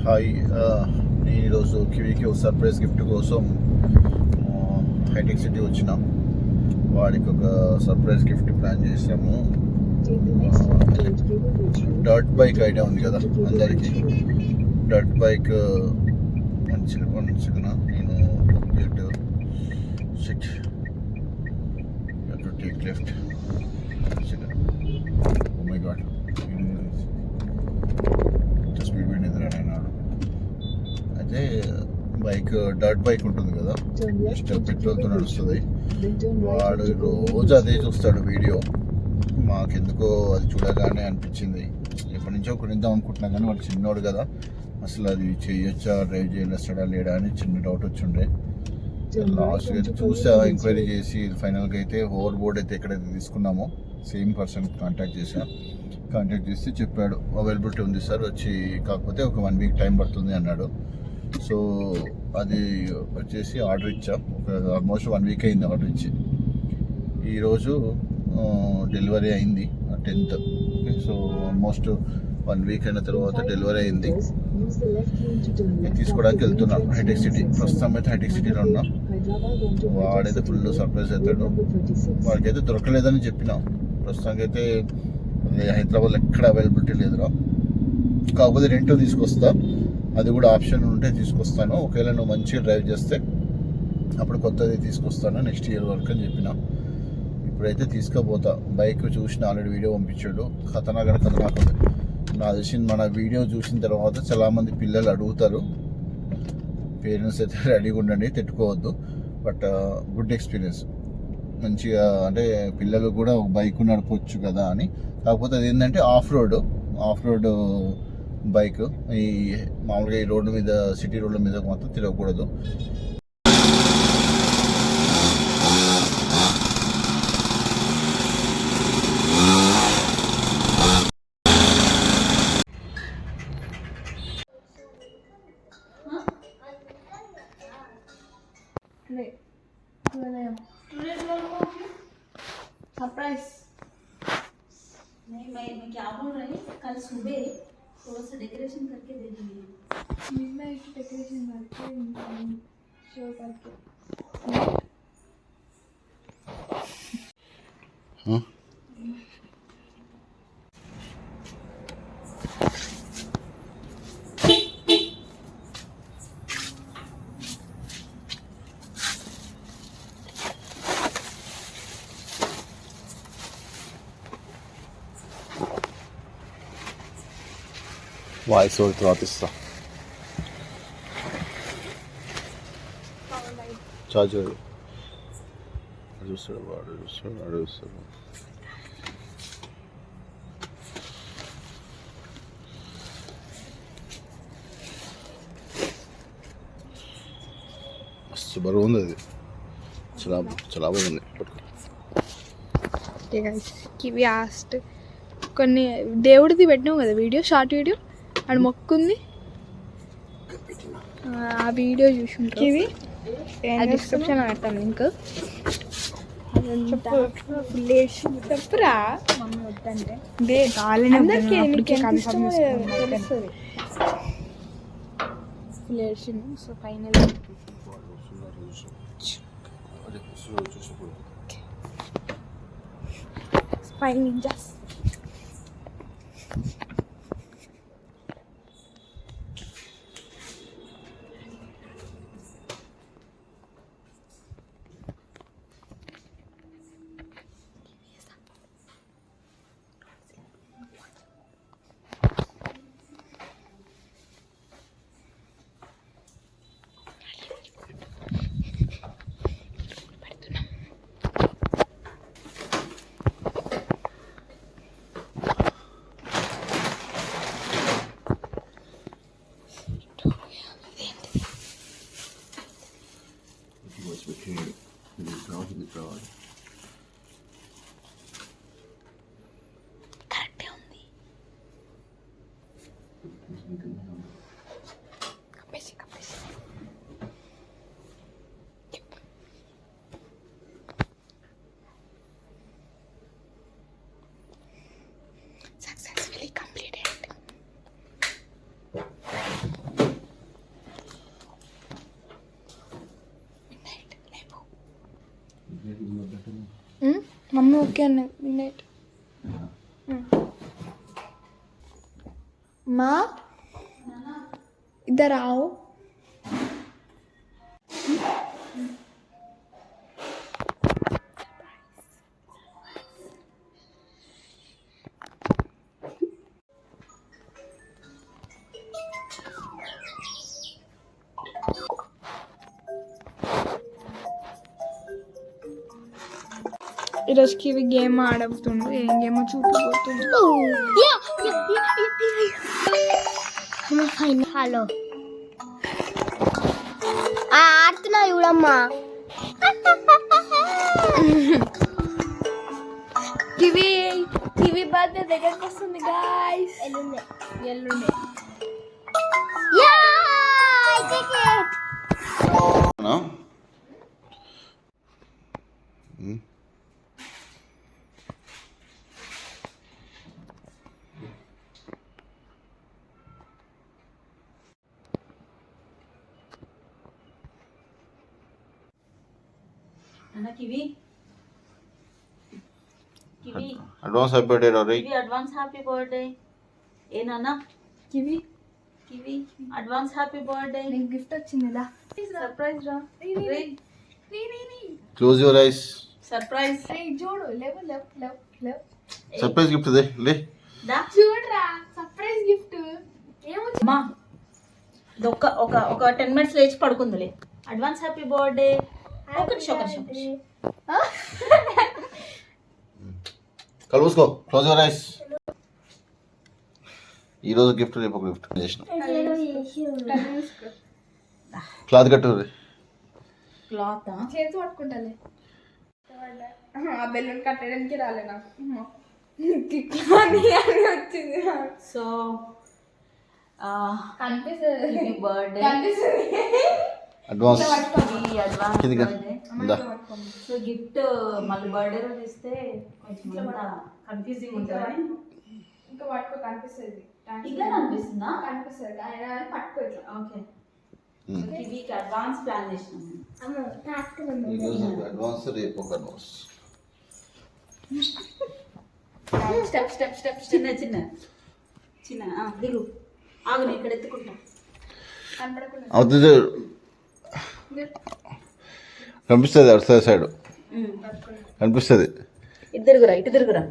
Hi, నేను ఈరోజు కివీకి ఒక సర్ప్రైజ్ గిఫ్ట్ కోసం హైటెక్ సిటీ వచ్చినాం. వాడికి ఒక సర్ప్రైజ్ గిఫ్ట్ ప్లాన్ చేసాము. డర్ట్ బైక్ ఐడియా ఉంది కదా అందరికీ. డర్ట్ బైక్ మంచిగా నేను షిట్ take left. Oh my god, speed bike ఎదురైనాడు. అయితే బైక్ డర్ట్ బైక్ ఉంటుంది కదా, జస్ట్ పెట్రోల్తో నడుస్తుంది. వాడు రోజు అదే చూస్తాడు వీడియో. మాకెందుకో అది చూడగానే అనిపించింది, ఎప్పటి నుంచో కొనిద్దాం అనుకుంటున్నా కానీ వాడు చిన్నోడు కదా, అసలు అది చేయొచ్చా, డ్రైవ్ చేయలేస్తాడా లేడా అని చిన్న డౌట్ వచ్చిండే. లాస్ట్ అయితే చూసా, ఎంక్వైరీ చేసి ఫైనల్గా అయితే ఓవర్ బోర్డ్ అయితే ఎక్కడైతే తీసుకున్నామో సేమ్ పర్సన్ కాంటాక్ట్ చేసి చెప్పాడు అవైలబిలిటీ ఉంది సార్, వచ్చి కాకపోతే ఒక 1 వీక్ టైం పడుతుంది అన్నాడు. సో అది వచ్చేసి ఆర్డర్ ఇచ్చాం. ఆల్మోస్ట్ 1 వీక్ అయింది ఆర్డర్ ఇచ్చి. ఈరోజు డెలివరీ అయింది 10th. సో ఆల్మోస్ట్ 1 వీక్ అయిన తర్వాత డెలివరీ అయింది. తీసుకోవడానికి వెళ్తున్నాను హైటెక్ సిటీ. ప్రస్తుతం అయితే హైటెక్ సిటీలో ఉన్నాం. వాడైతే ఫుల్ సర్ప్రైజ్ అవుతాడు. వాడికైతే దొరకలేదని చెప్పినాం. ప్రస్తుతానికి అయితే హైదరాబాద్లో ఎక్కడ అవైలబిలిటీ లేదురా, కాకపోతే రెంటో తీసుకొస్తా, అది కూడా ఆప్షన్ ఉంటే తీసుకొస్తాను. ఒకవేళ నువ్వు మంచిగా డ్రైవ్ చేస్తే అప్పుడు కొత్తది తీసుకొస్తాను నెక్స్ట్ ఇయర్ వరకు అని చెప్పిన. ఇప్పుడైతే తీసుకుపోతా. బైక్ చూసిన ఆల్రెడీ వీడియో పంపించాడు. ఖతర్నాక్ ఉంది. నా తెలిసి మన వీడియో చూసిన తర్వాత చాలామంది పిల్లలు అడుగుతారు. పేరెంట్స్ అయితే రెడీగా ఉండండి, తిట్టుకోవద్దు. బట్ గుడ్ ఎక్స్పీరియన్స్, మంచిగా అంటే పిల్లలు కూడా ఒక బైక్ నడపవచ్చు కదా అని. కాకపోతే అది ఏంటంటే ఆఫ్ రోడ్ బైక్. ఈ మామూలుగా ఈ రోడ్డు మీద, సిటీ రోడ్ల మీద మాత్రం తిరగకూడదు. सरप्राइज नहीं, मैं क्या बोल रही, कल सुबह थोड़ा सा डेकोरेशन करके दे दूँगी. मिडनाइट डेकोरेशन करके शो करके. हाँ వాయిస్ ఓవర్ తర్వాత ఇస్తా. చార్జర్ చూస్తాడు వాడు. మస్తు బరువు ఉంది అది, చాలా బాగుంది. కివి ఆస్ట్ కొన్ని దేవుడిది పెట్టినావు కదా వీడియో, షార్ట్ వీడియో, ఆడ మొక్కుంది. ఆ వీడియో చూసుంటారు. కివి డిస్క్రిప్షన్ పెడతాను లింక్. చెప్పురా మమ్మీ వద్దంటే తెలుస్తుంది. So final spy ninjas. Mummy okay అన్నది నైట్. మా ఇద్దరు రావు. ఈరోజుకి ఇవి గేమ్ ఆడుతుండు. ఏం గేమో చూపిపోతుంది. హలో ఆడుతున్నా చూడమ్మా. కివి కివి బర్త్డే దగ్గరకు వస్తుంది గాయ్స్. ఎల్లుండే అన్న Kiwi Kiwi advance happy birthday Rory. Kiwi advance happy birthday. ఏ నాన్న Kiwi Kiwi advance happy birthday. నీకు గిఫ్ట్ వచ్చింది ఇలా సర్ప్రైజ్ రా. Close your ice. సర్ప్రైజ్ చూడు లేవు లేవు లేవు లేవు. సర్ప్రైజ్ గిఫ్ట్ దే లే. దా చూడరా సర్ప్రైజ్ గిఫ్ట్ ఏమొచ్చి. అమ్మా ఇది ఒక ఒక ఒక 10 minutes లేచి పడుకుందిలే. Advance happy birthday. ఒక నిమిషం. కలుసుకో. Close your eyes. ఈరోజు గిఫ్ట్ రేపు ఒక గిఫ్ట్ చేసిన. క్లాత్ కట్టు. క్లాత్ చేతి పట్టుకుంటాలే. ఆ బెలూన్ కట్టడానికి రాలే నాకు. వచ్చింది. సో కనిపిస్తుంది బర్త్డే అడ్వాన్స్ కిందిగా. సో గిఫ్ట్ మళ్ళీ బర్త్డే రోజు ఇస్తే కొంచెం కన్ఫ్యూజింగ్ ఉంటుంది. ఇంకా పట్టుకో కనిపిస్తుంది. ఇంకా అనిపిస్తుందా? కనిపిస్తుంది ఆయన పట్టుకో ఇట్లా. ఓకే కివికి అడ్వాన్స్ ప్లాన్ చేసినాం. ఈరోజు అడ్వాన్స్ రేపు ఒక అడ్వాన్స్. స్టెప్ స్టెప్ స్టెప్ చిన్న చిన్న చిన్న దిగు. ఆగు నేను ఇక్కడ ఎత్తుకుంటా. కనపడకుండా అవుతుంది. కనిపిస్తుంది అటు సైడ్ కనిపిస్తుంది. ఇటు తిరుగురా ఇటు తిరుగురా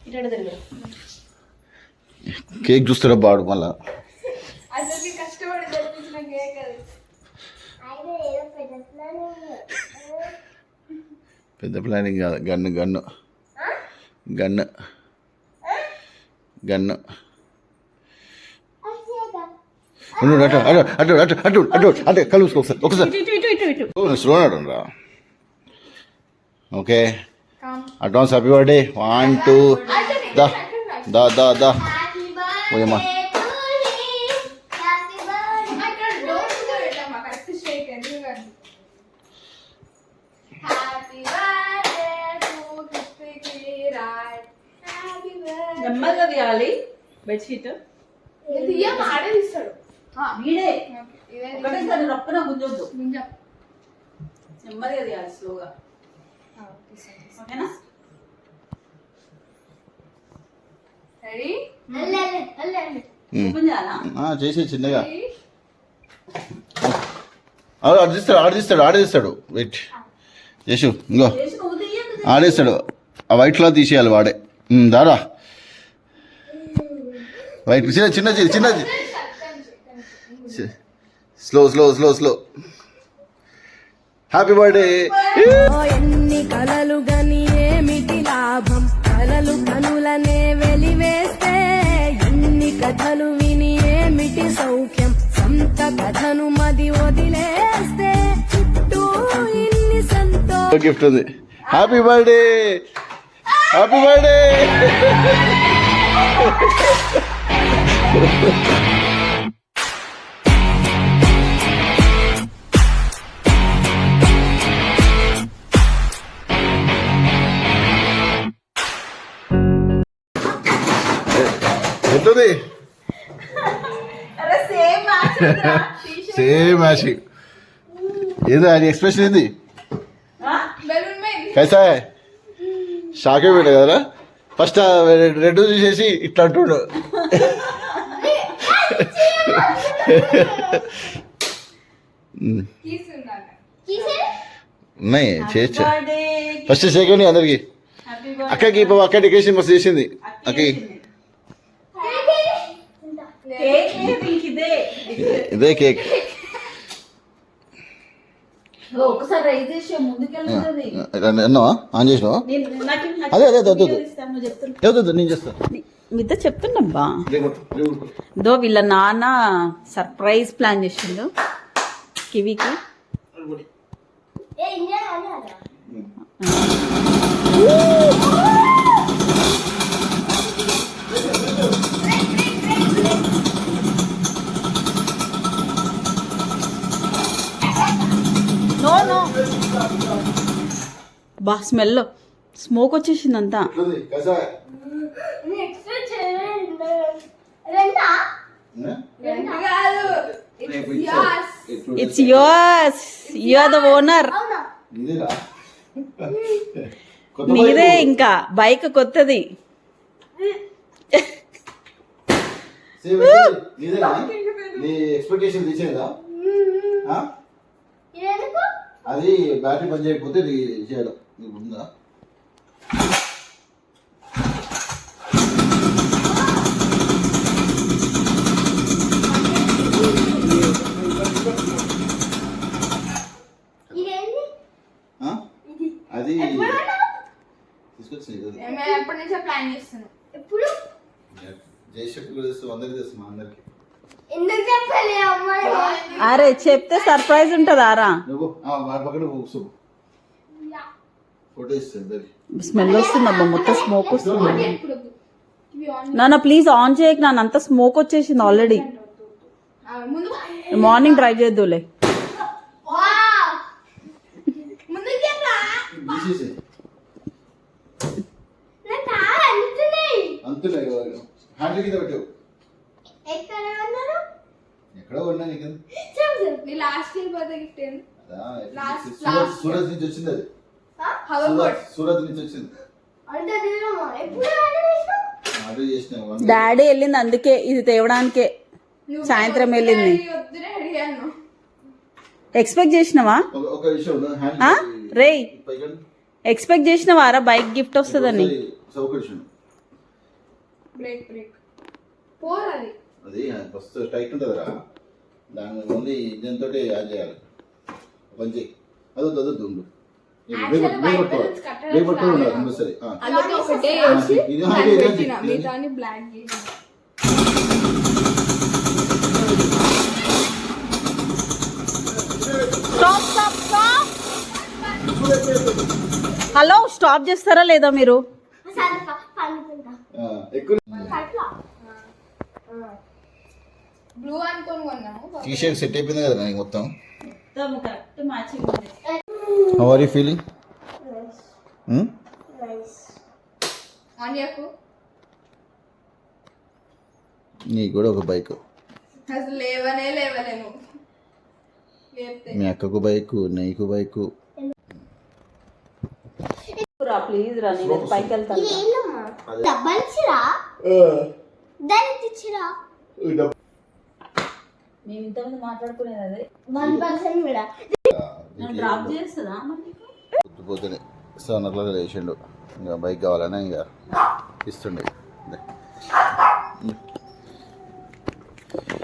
ఇటు తిరుగురా. కేక్ చూస్తారా బాడు మళ్ళా. అసలు కష్టపడి జరిపించిన కేక్ అది. పెద్ద ప్లానింగ్ కాదు. Gun gun gun gun. అటు అటు అటు అటు అటు అటు అంటే కలుసుకో ఒకసారి ఒకసారి స్లో నడను రా. Okay advance happy birthday. 1 2 దా దా దా దా. ఓయమ్మా నెమ్మదిగా తీయాలి బెడ్షీట్. ఆడే తీస్తాడు వీడే ఒకటేసారి రప్పున గుంజొద్దు. నెమ్మదిగా తీయాలి స్లోగా. ఓకేనా? రెడీ. ఓపెన్ చేయాలా? చేసే చిన్నగా ఆడేస్తాడు ఆడేస్తాడు. వెయిట్ చేసు ఇంకో చేసి నువ్వు తీయకు. ఆడేస్తాడు. ఆ వైట్ క్లాత్ తీసేయాలి వాడే. దారా వైట్ చిన్న చిన్నది చిన్నది. Slow slow slow slow. Happy birthday. ఎన్ని కలలు గని ఏమిటి లాభం, కలలు కనులనే వెలివేస్తే ఎన్ని కథలు విని ఏమిటి సౌఖ్యం, సొంత కథను మది వదిలేస్తే చుట్టూ ఇన్ని సంతోషం. గిఫ్ట్ ఉంది. Happy birthday happy birthday. ఎట్లుంది? Same matching. ఏదో ఆయన ఎక్స్ప్రెషన్ ఏంది? బెలూన్ మే कैसा है? షాక్ అయిపోయాడు కదా ఫస్ట్ రెడ్ చూసేసి ఇట్లా అంటుండు. ఉన్నాయి చేయొచ్చు. ఫస్ట్ చేయకండి అందరికి. అక్కకి పాప అక్క డెకరేషన్ మస్తు చేసింది. అక్కకి ఇదే కేక్. ఒకసారి రైజ్ చేసి ముందుకెళ్తుంది. అన్నావా ఆన్ చేసినావా? అదే అదే వద్దు వద్దు నేను చేస్తాను. మీతో చెప్తున్నబ్బా. దో వీళ్ళ నాన్న సర్ప్రైజ్ ప్లాన్ చేసిండు కివికి. నో నో బా స్మెల్ స్మోక్ వచ్చేసింది అంతా. It's yours, you are the owner. నీదే. ఇంకా బైక్ కొత్తది. అది బ్యాటరీ పని చేయకపోతే చేయాలి. ఉందా అది తీసుకొచ్చి ఎప్పటి నుంచో ప్లాన్ చేస్తున్నాం. జయశక్తి కూడా తెస్తాం, అందరికి తెస్తాం. అందరికి అరే చెప్తే సర్ప్రైజ్ ఉంటుంది. ఆరా నువ్వు పక్కన ఫోటో ఇస్తాను. స్మెల్ వస్తుందబ్బా, మొత్తం స్మోక్ వస్తుంది. నాన్న ప్లీజ్ ఆన్ చేయకు నాన్న, అంత స్మోక్ వచ్చేసింది ఆల్రెడీ. మార్నింగ్ ట్రై చేద్దులే. హ్యాండిల్ కింద పెట్టావు. ఎక్కడో ఉన్నా నీకు సూరత్ నుంచి వచ్చింది. అది సూరత్ నుంచి వచ్చింది. ఆర్డర్ చేసిన డాడీ వెళ్ళింది అందుకే ఇది తేవడానికే. సాయంత్రం వెళ్ళింది. ఎక్స్పెక్ట్ చేసినావా? ఒక విషయం రే ఎక్స్పెక్ట్ చేసినవారా బైక్ గిఫ్ట్ వస్తుందని? అది ఫస్ట్ టైట్ ఉంటుందిరా, దాని ఓన్లీ ఇంజన్ తోటి యాడ్ చేయాలి. పని చేయి. అది వద్దు ఉండు. కంపల్సరీ. హలో స్టాప్ చేస్తారా లేదా మీరు? బ్లూ అనుకోని కొన్నాము. టీ-షర్ట్ సెట్ అయిపోయింది కదా నాకు మొత్తం. How are you feeling? నీకు కూడా ఒక బైక్. అసలు లేవలేను. మీ అక్కకు బైక్, నీకు బైక్. ప్లీజ్ రా, నేను పైకి వెళ్తాను. మేము ఇంతమంది మాట్లాడుకునేది అదే. డ్రాప్ చేస్తుందా? పొద్దుపోతేనే 7 o'clock లేచిండు. ఇంకా బైక్ కావాలని ఇంకా ఇస్తుండే.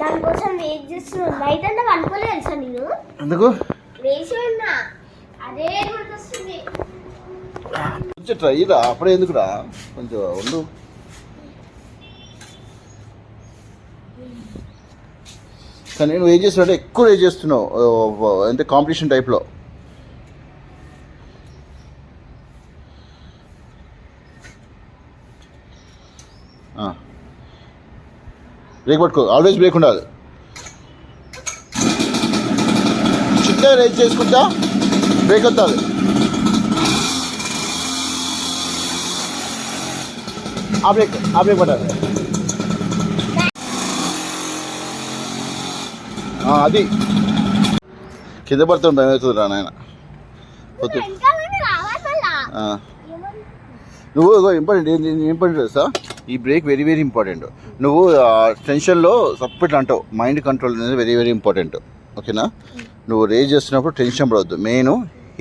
దానికోసం వెయిట్ చేస్తున్నా. నైట్ అంతా అనుకోలేదు తెలుసా నేను. ఎందుకు వేసి ఉన్నా అదే గుర్తొస్తుంది. కొంచెం ట్రై రా, అప్పుడే ఎందుకురా, కొంచెం ఉండు. కానీ నేను ఏం చేస్తున్నా ఎక్కువ ఏం చేస్తున్నావు అంటే కాంపిటీషన్ టైప్లో. బ్రేక్ పట్టుకో, ఆల్వేస్ బ్రేక్ ఉండాలి. చిన్న రేజ్ చేసుకుంటా బ్రేక్ వస్తుంది. ఆ బ్రేక్ పట్టాలి. అది కింద పడుతుంది, భయం అవుతుంది రా నాయన. నువ్వు ఇంపార్టెంట్ తెలుసా, ఈ బ్రేక్ వెరీ వెరీ ఇంపార్టెంట్. నువ్వు టెన్షన్లో సపరేట్ అంటావు, మైండ్ కంట్రోల్ అనేది వెరీ వెరీ ఇంపార్టెంట్. ఓకేనా? నువ్వు రేజ్ చేస్తున్నప్పుడు టెన్షన్ పడవద్దు. మెయిన్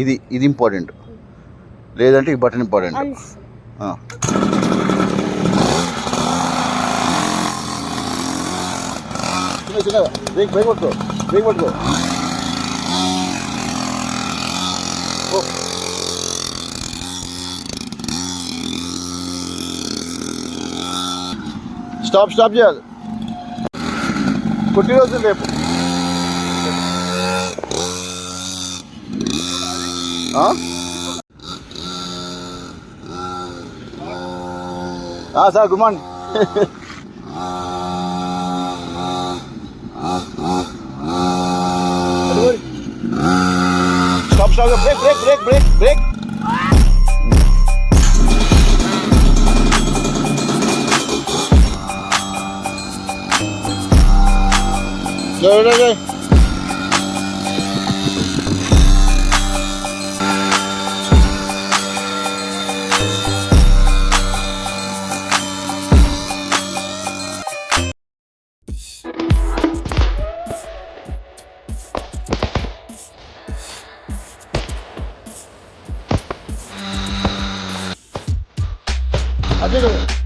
ఇది ఇంపార్టెంట్, లేదంటే ఈ బటన్ ఇంపార్టెంట్. చిన్న బ్రేక్ పట్టుకో. స్టాప్ చేయాలి. పుట్టినరోజు రేపు. Sir good morning. Stop break. Go. I did it.